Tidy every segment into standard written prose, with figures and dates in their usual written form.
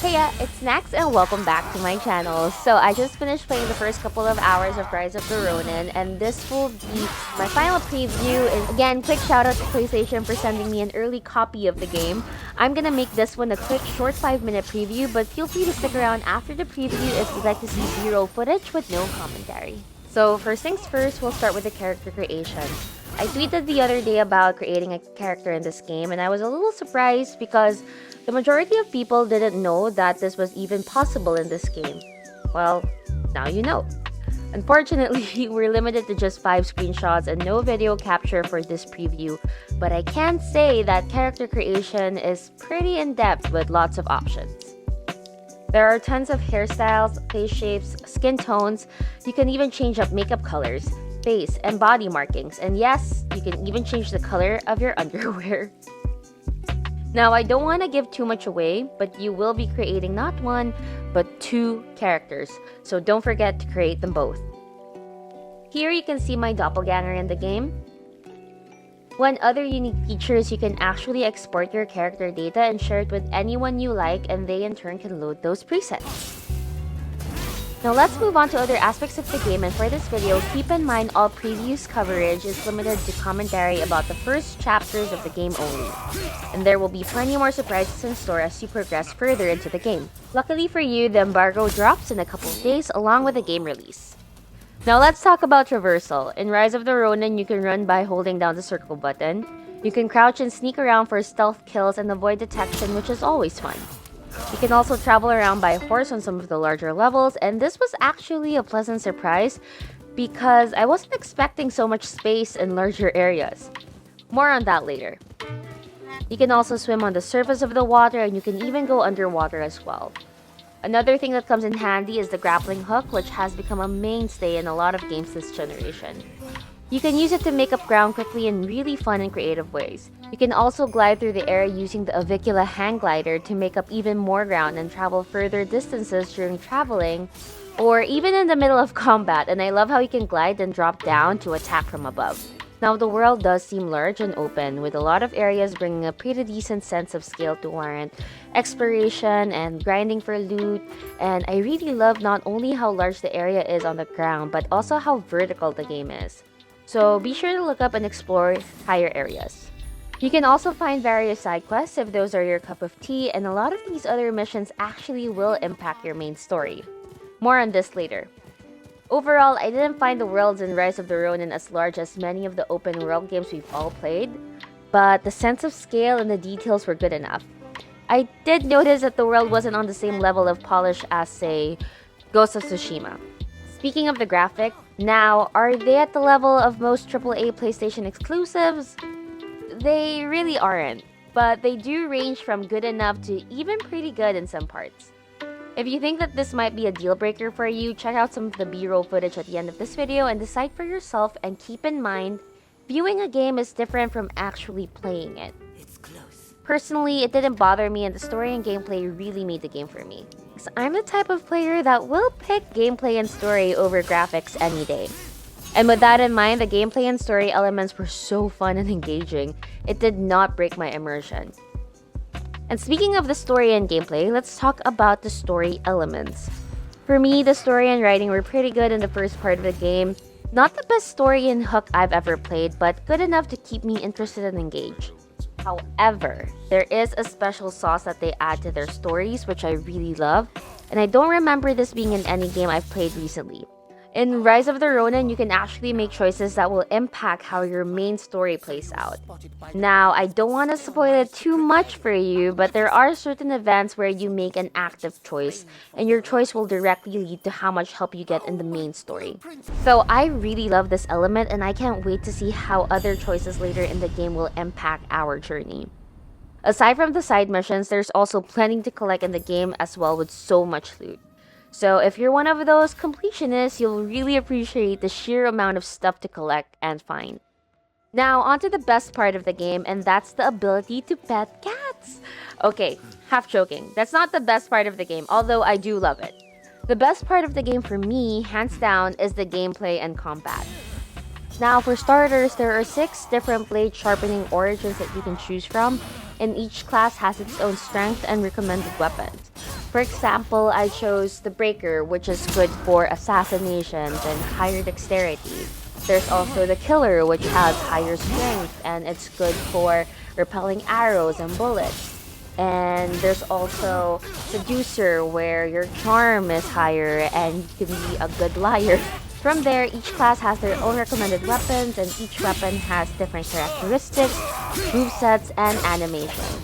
Heya, it's Max and welcome back to my channel. So I just finished playing the first couple of hours of Rise of the Ronin, and this will be my final preview. And again, quick shout out to PlayStation for sending me an early copy of the game. I'm gonna make this one a quick short 5-minute preview, but feel free to stick around after the preview if you'd like to see B-roll footage with no commentary. So first things first, we'll start with the character creation. I tweeted the other day about creating a character in this game, and I was a little surprised because the majority of people didn't know that this was even possible in this game. Well, now you know. Unfortunately, we're limited to just 5 screenshots and no video capture for this preview, but I can say that character creation is pretty in-depth with lots of options. There are tons of hairstyles, face shapes, skin tones. You can even change up makeup colors, face, and body markings. And yes, you can even change the color of your underwear. Now, I don't want to give too much away, but you will be creating not one, but 2 characters. So don't forget to create them both. Here you can see my doppelganger in the game. One other unique feature is you can actually export your character data and share it with anyone you like, and they in turn can load those presets. Now let's move on to other aspects of the game, and for this video, keep in mind all previous coverage is limited to commentary about the first chapters of the game only. And there will be plenty more surprises in store as you progress further into the game. Luckily for you, the embargo drops in a couple of days along with the game release. Now let's talk about Traversal. In Rise of the Ronin, you can run by holding down the circle button. You can crouch and sneak around for stealth kills and avoid detection, which is always fun. You can also travel around by horse on some of the larger levels, and this was actually a pleasant surprise because I wasn't expecting so much space in larger areas. More on that later. You can also swim on the surface of the water, and you can even go underwater as well. Another thing that comes in handy is the grappling hook, which has become a mainstay in a lot of games this generation. You can use it to make up ground quickly in really fun and creative ways. You can also glide through the air using the Avicula hang glider to make up even more ground and travel further distances during traveling or even in the middle of combat, and I love how you can glide and drop down to attack from above. Now the world does seem large and open, with a lot of areas bringing a pretty decent sense of scale to warrant exploration and grinding for loot, and I really love not only how large the area is on the ground but also how vertical the game is. So be sure to look up and explore higher areas. You can also find various side quests if those are your cup of tea, and a lot of these other missions actually will impact your main story. More on this later. Overall, I didn't find the worlds in Rise of the Ronin as large as many of the open world games we've all played, but the sense of scale and the details were good enough. I did notice that the world wasn't on the same level of polish as, say, Ghost of Tsushima. Speaking of the graphic, now, are they at the level of most AAA PlayStation exclusives? They really aren't, but they do range from good enough to even pretty good in some parts. If you think that this might be a deal breaker for you, check out some of the B-roll footage at the end of this video and decide for yourself, and keep in mind, viewing a game is different from actually playing it. Personally, it didn't bother me, and the story and gameplay really made the game for me. So I'm the type of player that will pick gameplay and story over graphics any day. And with that in mind, the gameplay and story elements were so fun and engaging. It did not break my immersion. And speaking of the story and gameplay, let's talk about the story elements. For me, the story and writing were pretty good in the first part of the game. Not the best story and hook I've ever played, but good enough to keep me interested and engaged. However, there is a special sauce that they add to their stories, which I really love, and I don't remember this being in any game I've played recently. In Rise of the Ronin, you can actually make choices that will impact how your main story plays out. Now, I don't want to spoil it too much for you, but there are certain events where you make an active choice, and your choice will directly lead to how much help you get in the main story. So I really love this element, and I can't wait to see how other choices later in the game will impact our journey. Aside from the side missions, there's also plenty to collect in the game as well, with so much loot. So if you're one of those completionists, you'll really appreciate the sheer amount of stuff to collect and find. Now, onto the best part of the game, and that's the ability to pet cats. Okay, half joking. That's not the best part of the game, although I do love it. The best part of the game for me, hands down, is the gameplay and combat. Now, for starters, there are 6 different blade sharpening origins that you can choose from, and each class has its own strength and recommended weapons. For example, I chose the Breaker, which is good for assassinations and higher dexterity. There's also the Killer, which has higher strength and it's good for repelling arrows and bullets. And there's also Seducer, where your charm is higher and you can be a good liar. From there, each class has their own recommended weapons, and each weapon has different characteristics, movesets, and animations.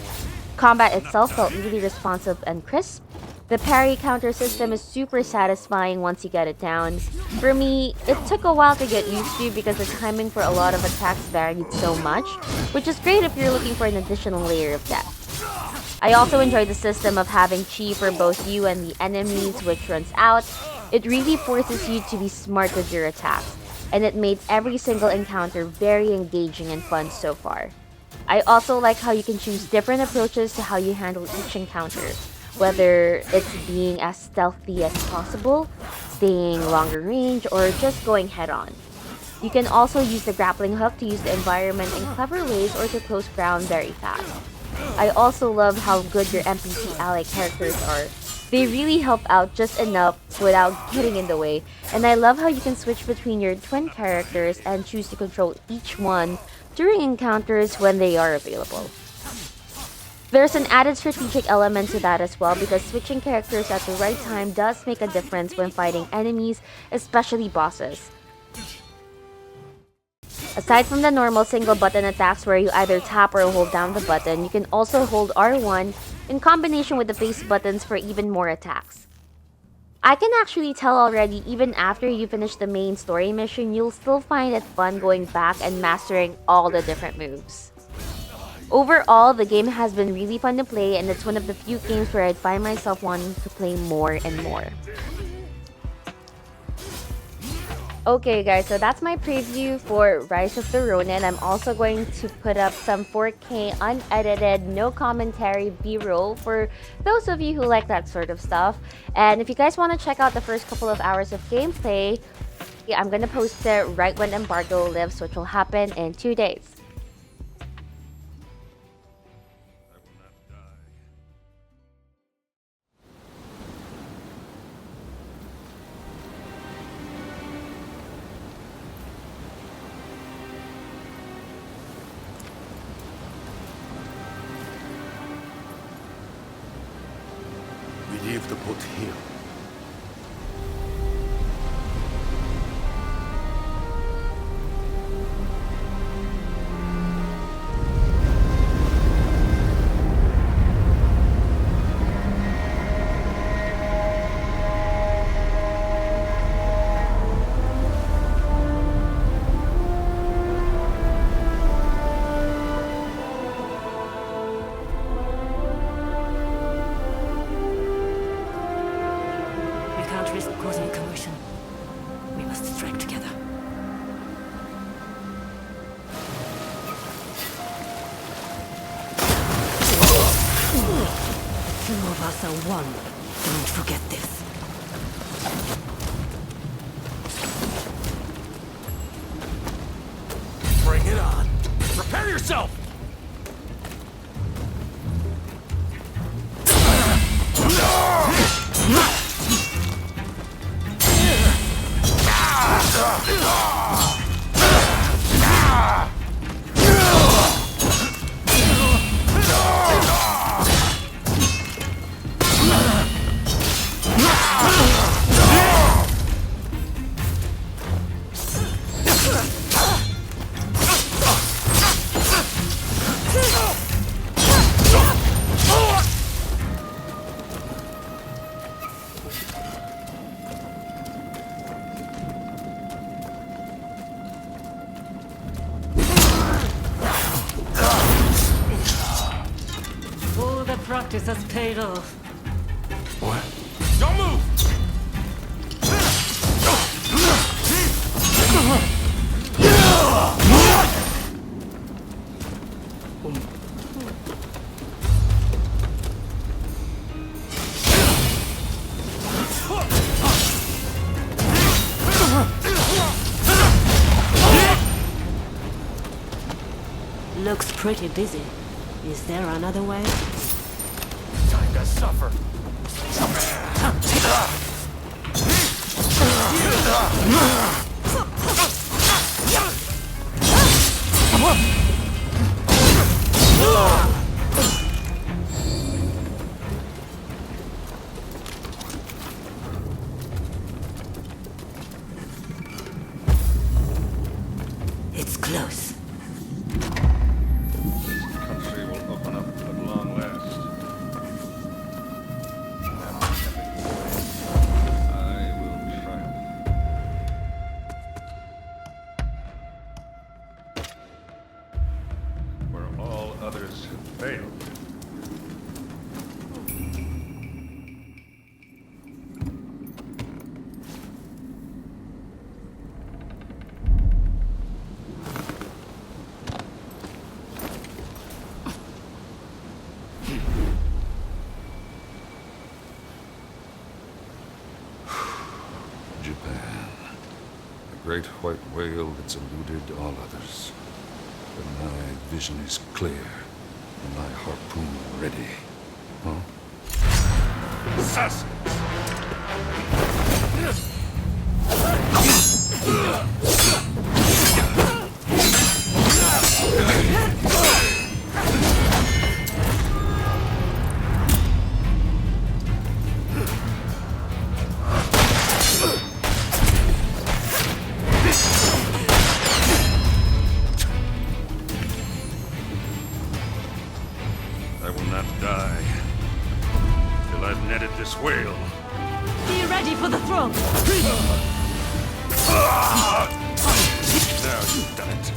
Combat itself felt really responsive and crisp. The parry counter system is super satisfying once you get it down. For me, it took a while to get used to because the timing for a lot of attacks varied so much, which is great if you're looking for an additional layer of depth. I also enjoyed the system of having chi for both you and the enemies, which runs out. It really forces you to be smart with your attacks, and it made every single encounter very engaging and fun so far. I also like how you can choose different approaches to how you handle each encounter, whether it's being as stealthy as possible, staying longer range, or just going head on. You can also use the grappling hook to use the environment in clever ways or to close ground very fast. I also love how good your NPC ally characters are. They really help out just enough without getting in the way, and I love how you can switch between your twin characters and choose to control each one during encounters when they are available. There's an added strategic element to that as well, because switching characters at the right time does make a difference when fighting enemies, especially bosses. Aside from the normal single button attacks where you either tap or hold down the button, you can also hold R1 in combination with the base buttons for even more attacks. I can actually tell already, even after you finish the main story mission, you'll still find it fun going back and mastering all the different moves. Overall, the game has been really fun to play, and it's one of the few games where I'd find myself wanting to play more and more. Okay guys, so that's my preview for Rise of the Ronin. I'm also going to put up some 4K unedited, no commentary B-roll for those of you who like that sort of stuff. And if you guys want to check out the first couple of hours of gameplay, I'm going to post it right when embargo lifts, which will happen in 2 days. We leave the boat here. Causing a commotion. We must strike together. The two of us are one. Don't forget this. Bring it on. Prepare yourself! All the practice has paid off. What? Don't move! Looks pretty busy. Is there another way? Time to suffer. Japan. A great white whale that's eluded all others. But my vision is clear, and my harpoon ready. Huh? Assassins! I will not die till I've netted this whale. Be ready for the throne! Now you've done it.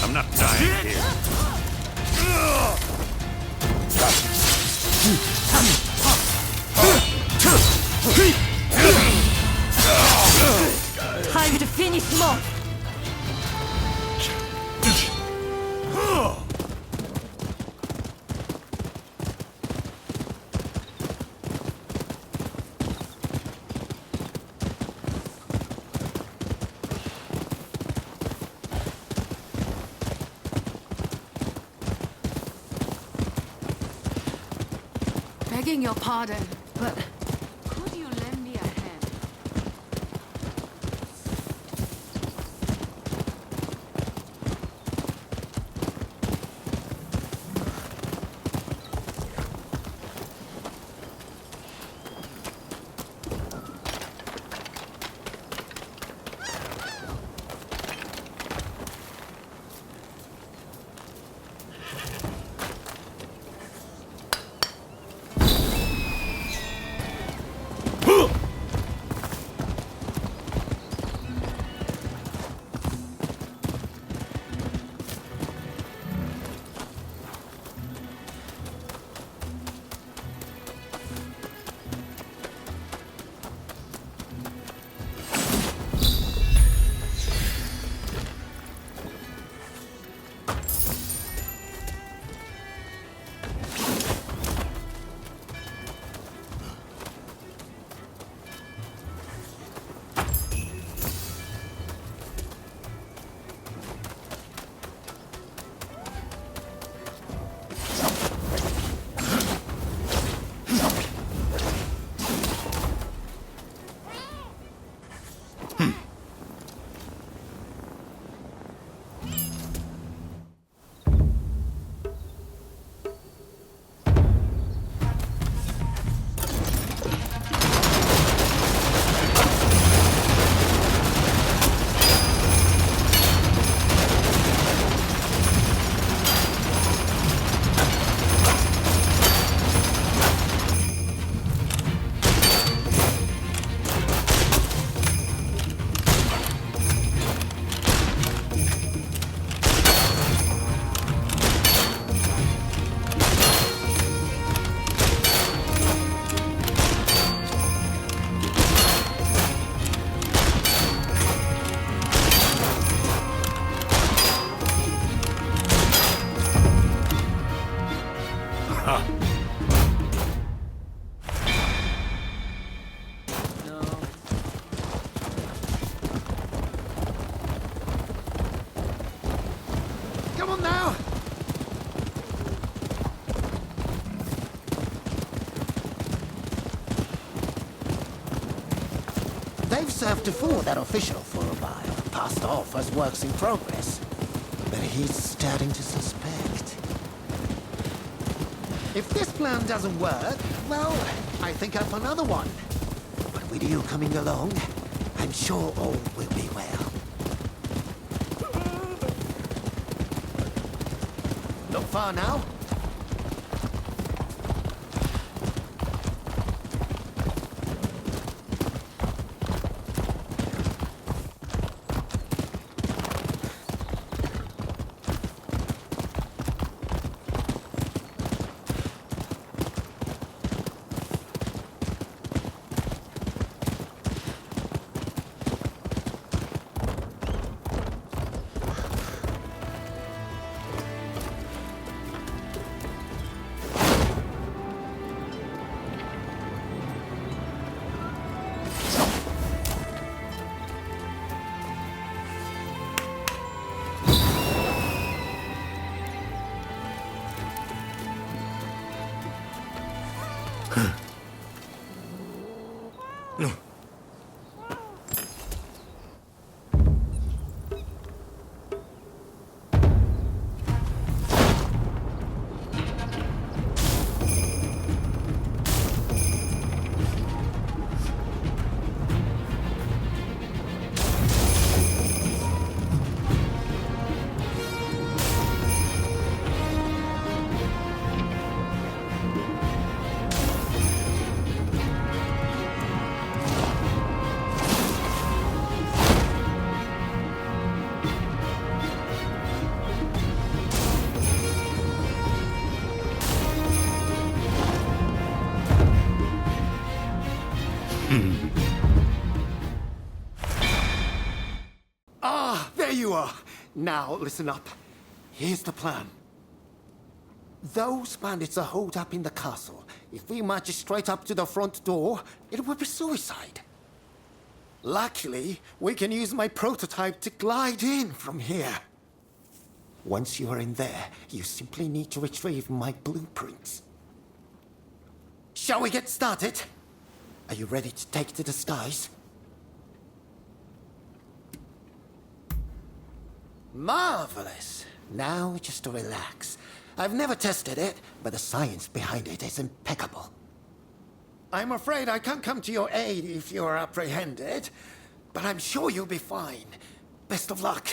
I'm not dying here. Time to finish him off! Begging your pardon, but could you lend me a hand? Come on now! They've served before that official for a while, passed off as works in progress. But he's starting to suspect. If this plan doesn't work, well, I think up another one. But with you coming along, I'm sure all will be well. Not far now. There you are. Now, listen up. Here's the plan. Those bandits are holed up in the castle. If we march straight up to the front door, it would be suicide. Luckily, we can use my prototype to glide in from here. Once you are in there, you simply need to retrieve my blueprints. Shall we get started? Are you ready to take to the skies? Marvelous. Now just relax. I've never tested it, but the science behind it is impeccable. I'm afraid I can't come to your aid if you're apprehended, but I'm sure you'll be fine. Best of luck.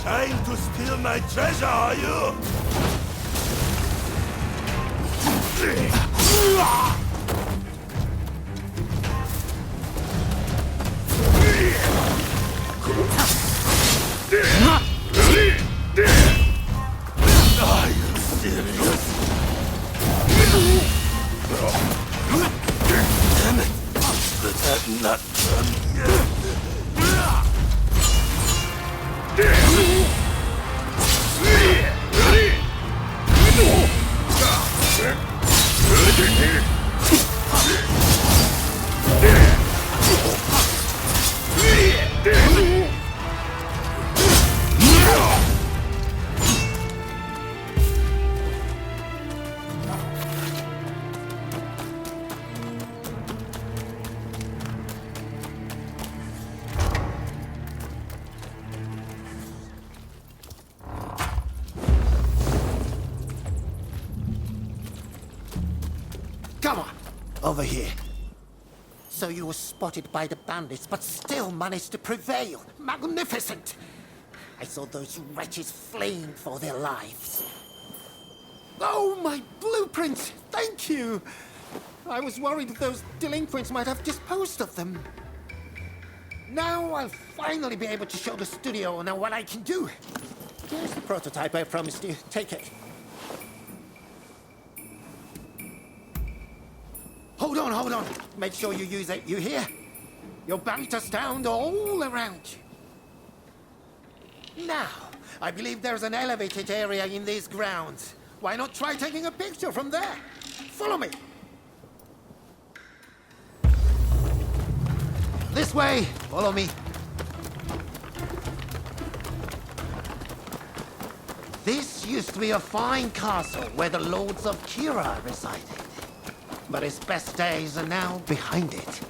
Trying to steal my treasure, are you? Are you serious? Damn it! But I'm not done yet. Come on, over here. So you were spotted by the bandits, but still managed to prevail. Magnificent! I saw those wretches fleeing for their lives. Oh, my blueprints! Thank you! I was worried those delinquents might have disposed of them. Now I'll finally be able to show the studio now what I can do. Here's the prototype I promised you. Take it. Hold on, hold on. Make sure you use it, you hear? You're bound to sound all around you. Now, I believe there's an elevated area in these grounds. Why not try taking a picture from there? Follow me. This way. Follow me. This used to be a fine castle where the lords of Kira resided. But its best days are now behind it.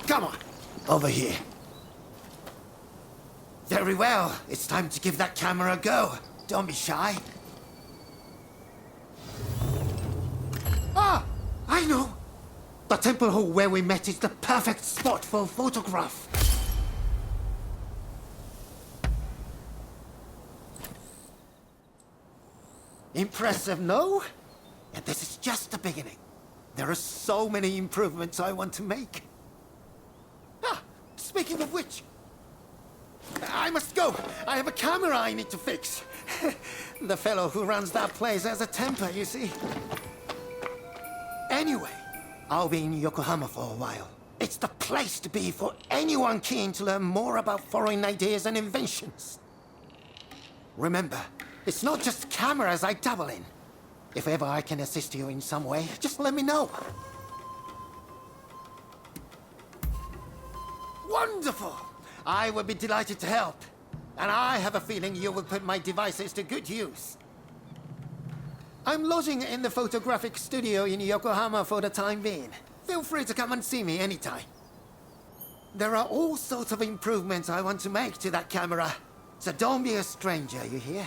Come on, over here. Very well. It's time to give that camera a go. Don't be shy. Ah, I know. The temple hall where we met is the perfect spot for a photograph. Impressive, no? And this is just the beginning. There are so many improvements I want to make. Ah, speaking of which, I must go. I have a camera I need to fix. The fellow who runs that place has a temper, you see. Anyway, I'll be in Yokohama for a while. It's the place to be for anyone keen to learn more about foreign ideas and inventions. Remember, it's not just cameras I dabble in. If ever I can assist you in some way, just let me know. Wonderful! I would be delighted to help. And I have a feeling you will put my devices to good use. I'm lodging in the photographic studio in Yokohama for the time being. Feel free to come and see me anytime. There are all sorts of improvements I want to make to that camera. So don't be a stranger, you hear?